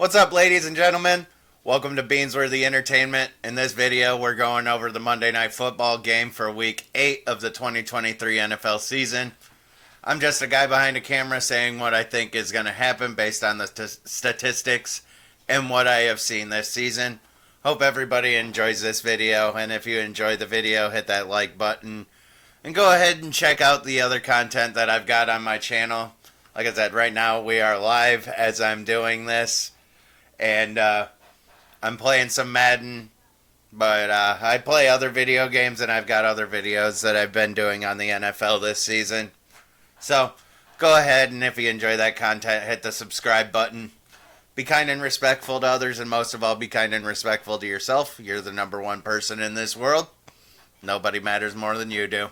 What's up, ladies and gentlemen? Welcome to Beansworthy Entertainment. In this video, we're going over the Monday Night Football game for Week 8 of the 2023 NFL season. I'm just a guy behind a camera saying what I think is going to happen based on the statistics and what I have seen this season. Hope everybody enjoys this video, and if you enjoy the video, hit that like button. And go ahead and check out the other content that I've got on my channel. Like I said, right now we are live as I'm doing this. And I'm playing some Madden, but I play other video games, and I've got other videos that I've been doing on the NFL this season. So go ahead, and if you enjoy that content, hit the subscribe button. Be kind and respectful to others, and most of all, be kind and respectful to yourself. You're the number one person in this world. Nobody matters more than you do.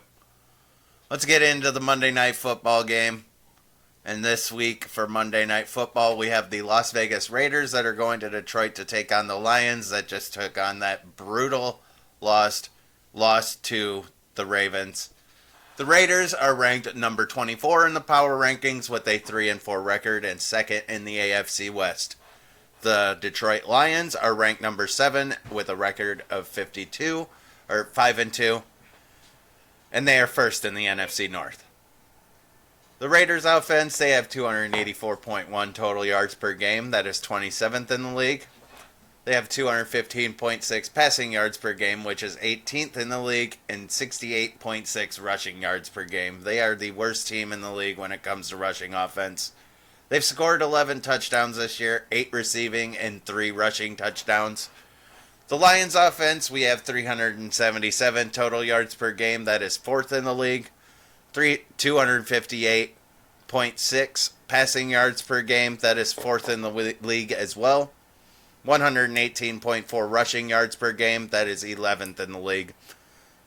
Let's get into the Monday Night Football game. And this week for Monday Night Football, we have the Las Vegas Raiders that are going to Detroit to take on the Lions that just took on that brutal loss to the Ravens. The Raiders are ranked number 24 in the power rankings with a 3-4 record and second in the AFC West. The Detroit Lions are ranked number 7 with a record of 5-2, and they are first in the NFC North. The Raiders offense, they have 284.1 total yards per game. That is 27th in the league. They have 215.6 passing yards per game, which is 18th in the league, and 68.6 rushing yards per game. They are the worst team in the league when it comes to rushing offense. They've scored 11 touchdowns this year, 8 receiving and 3 rushing touchdowns. The Lions offense, we have 377 total yards per game. That is 4th in the league. 258.6 passing yards per game. That is 4th in the league as well. 118.4 rushing yards per game. That is 11th in the league.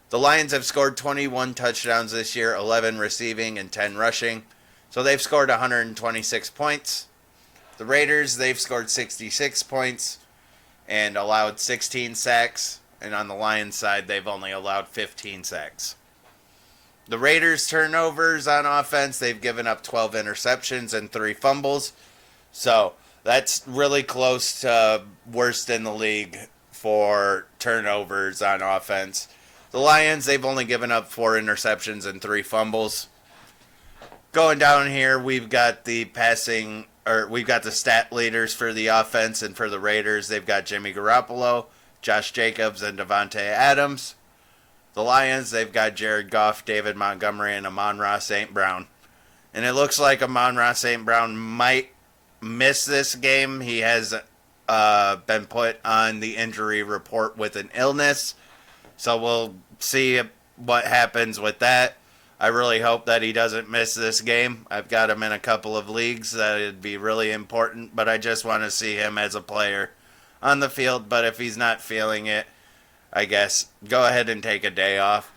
The Lions have scored 21 touchdowns this year, 11 receiving and 10 rushing. So they've scored 126 points. The Raiders, they've scored 66 points and allowed 16 sacks. And on the Lions side, they've only allowed 15 sacks. The Raiders' turnovers on offense, they've given up 12 interceptions and 3 fumbles. So that's really close to worst in the league for turnovers on offense. The Lions, they've only given up 4 interceptions and 3 fumbles. Going down here, we've got the stat leaders for the offense and for the Raiders. They've got Jimmy Garoppolo, Josh Jacobs, and Davante Adams. The Lions, they've got Jared Goff, David Montgomery, and Amon-Ra St. Brown. And it looks like Amon-Ra St. Brown might miss this game. He has been put on the injury report with an illness. So we'll see what happens with that. I really hope that he doesn't miss this game. I've got him in a couple of leagues that would be really important, but I just want to see him as a player on the field. But if he's not feeling it, I guess go ahead and take a day off.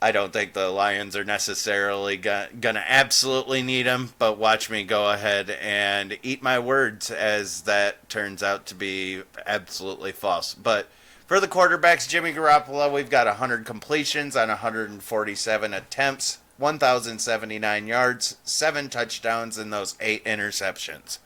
I don't think the Lions are necessarily going to absolutely need him, but watch me go ahead and eat my words as that turns out to be absolutely false. But for the quarterbacks, Jimmy Garoppolo, we've got 100 completions on 147 attempts, 1,079 yards, 7 touchdowns, and those 8 interceptions.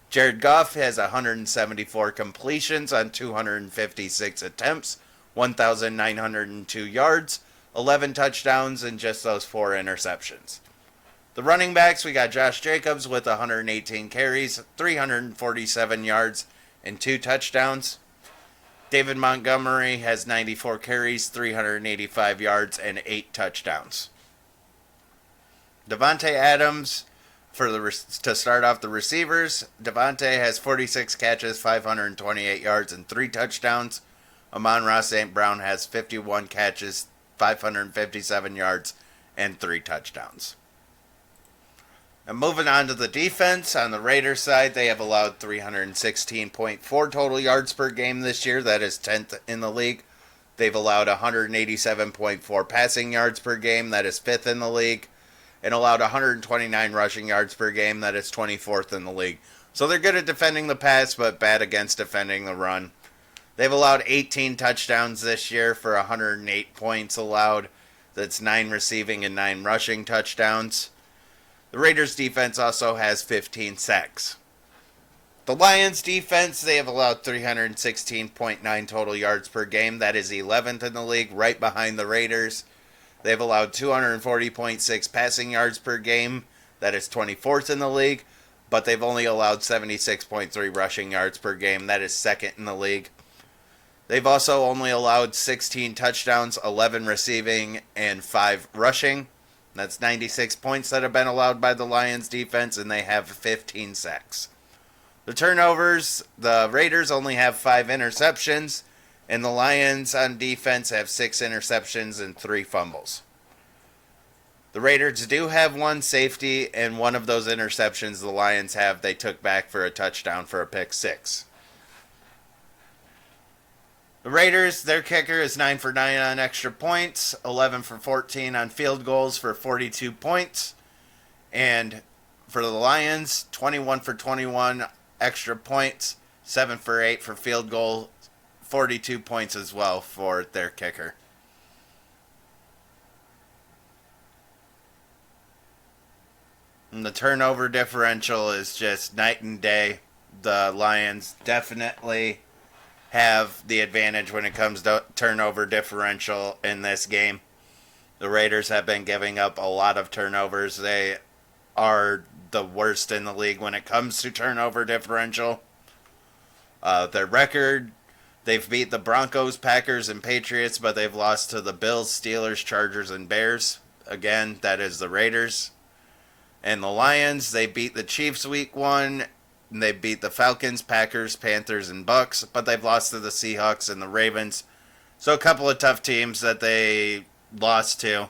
Jared Goff has 174 completions on 256 attempts, 1,902 yards, 11 touchdowns, and just those 4 interceptions. The running backs, we got Josh Jacobs with 118 carries, 347 yards, and 2 touchdowns. David Montgomery has 94 carries, 385 yards, and 8 touchdowns. Davante Adams, to start off the receivers, Davante has 46 catches, 528 yards, and 3 touchdowns. Amon-Ra St. Brown has 51 catches, 557 yards, and 3 touchdowns. And moving on to the defense, on the Raiders side, they have allowed 316.4 total yards per game this year. That is 10th in the league. They've allowed 187.4 passing yards per game. That is 5th in the league. And allowed 129 rushing yards per game. That is 24th in the league. So they're good at defending the pass, but bad against defending the run. They've allowed 18 touchdowns this year for 108 points allowed. That's 9 receiving and 9 rushing touchdowns. The Raiders defense also has 15 sacks. The Lions defense, they have allowed 316.9 total yards per game. That is 11th in the league, right behind the Raiders. They've allowed 240.6 passing yards per game. That is 24th in the league. But they've only allowed 76.3 rushing yards per game. That is second in the league. They've also only allowed 16 touchdowns, 11 receiving, and 5 rushing. That's 96 points that have been allowed by the Lions defense, and they have 15 sacks. The turnovers, the Raiders only have 5 interceptions, and the Lions on defense have 6 interceptions and 3 fumbles. The Raiders do have 1 safety, and one of those interceptions the Lions have, they took back for a touchdown for a pick 6. The Raiders, their kicker is 9 for 9 on extra points, 11 for 14 on field goals for 42 points. And for the Lions, 21 for 21 extra points, 7 for 8 for field goal, 42 points as well for their kicker. And the turnover differential is just night and day. The Lions definitely have the advantage when it comes to turnover differential in this game. The Raiders have been giving up a lot of turnovers. They are the worst in the league when it comes to turnover differential. Their record, they've beat the Broncos, Packers, and Patriots, but they've lost to the Bills, Steelers, Chargers, and Bears. Again, that is the Raiders. And the Lions, they beat the Chiefs week 1. They beat the Falcons, Packers, Panthers, and Bucks, but they've lost to the Seahawks and the Ravens. So a couple of tough teams that they lost to.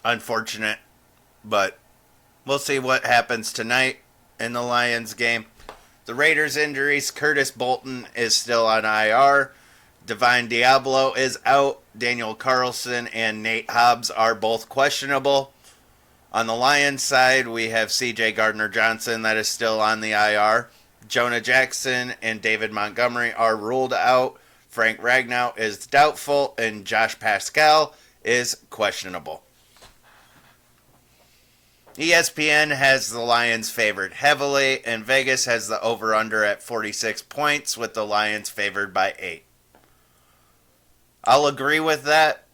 Unfortunate, but we'll see what happens tonight in the Lions game. The Raiders injuries, Curtis Bolton is still on IR. Divine Diablo is out. Daniel Carlson and Nate Hobbs are both questionable. On the Lions side, we have C.J. Gardner-Johnson that is still on the IR. Jonah Jackson and David Montgomery are ruled out. Frank Ragnow is doubtful, and Josh Pascal is questionable. ESPN has the Lions favored heavily, and Vegas has the over-under at 46 points, with the Lions favored by 8. I'll agree with that,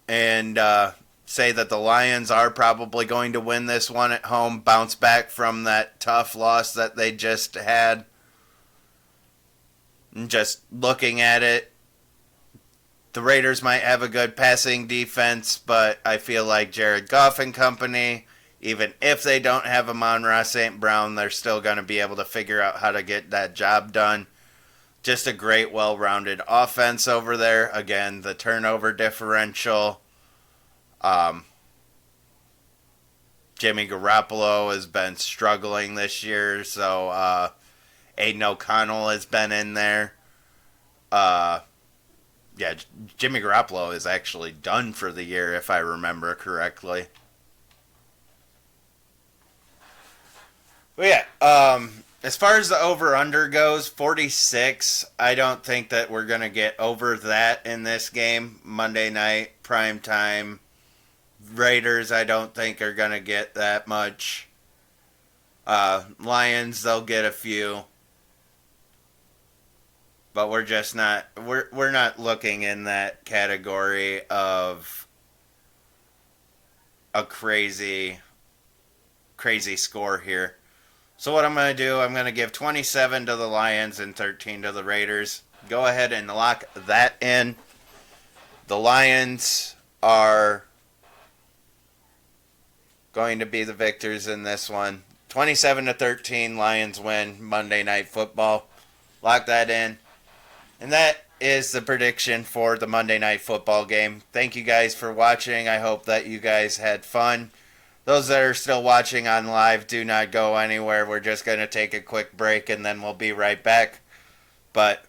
and say that the Lions are probably going to win this one at home, bounce back from that tough loss that they just had. And just looking at it, the Raiders might have a good passing defense, but I feel like Jared Goff and company, even if they don't have Amon-Ra St. Brown, they're still going to be able to figure out how to get that job done. Just a great, well-rounded offense over there. Again, the turnover differential. Jimmy Garoppolo has been struggling this year, so Aiden O'Connell has been in there. Jimmy Garoppolo is actually done for the year, if I remember correctly. But yeah, as far as the over-under goes, 46, I don't think that we're going to get over that in this game. Monday night, prime time. Raiders, I don't think are going to get that much. Lions, they'll get a few. But we're just not, we're not looking in that category of a crazy score here. So what I'm going to do, I'm going to give 27 to the Lions and 13 to the Raiders. Go ahead and lock that in. The Lions are going to be the victors in this one. 27-13, Lions win Monday Night Football. Lock that in. And that is the prediction for the Monday Night Football game. Thank you guys for watching. I hope that you guys had fun. Those that are still watching on live, do not go anywhere. We're just going to take a quick break and then we'll be right back. But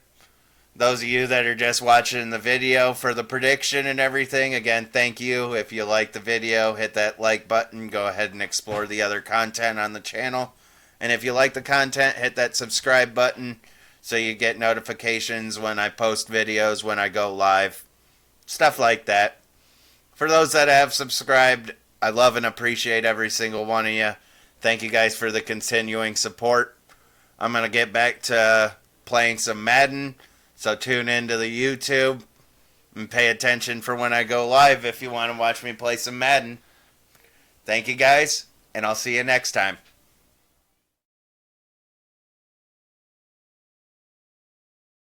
those of you that are just watching the video for the prediction and everything, again, thank you. If you like the video, hit that like button. Go ahead and explore the other content on the channel. And if you like the content, hit that subscribe button so you get notifications when I post videos, when I go live, stuff like that. For those that have subscribed, I love and appreciate every single one of you. Thank you guys for the continuing support. I'm going to get back to playing some Madden, so tune into the YouTube and pay attention for when I go live if you want to watch me play some Madden. Thank you guys, and I'll see you next time.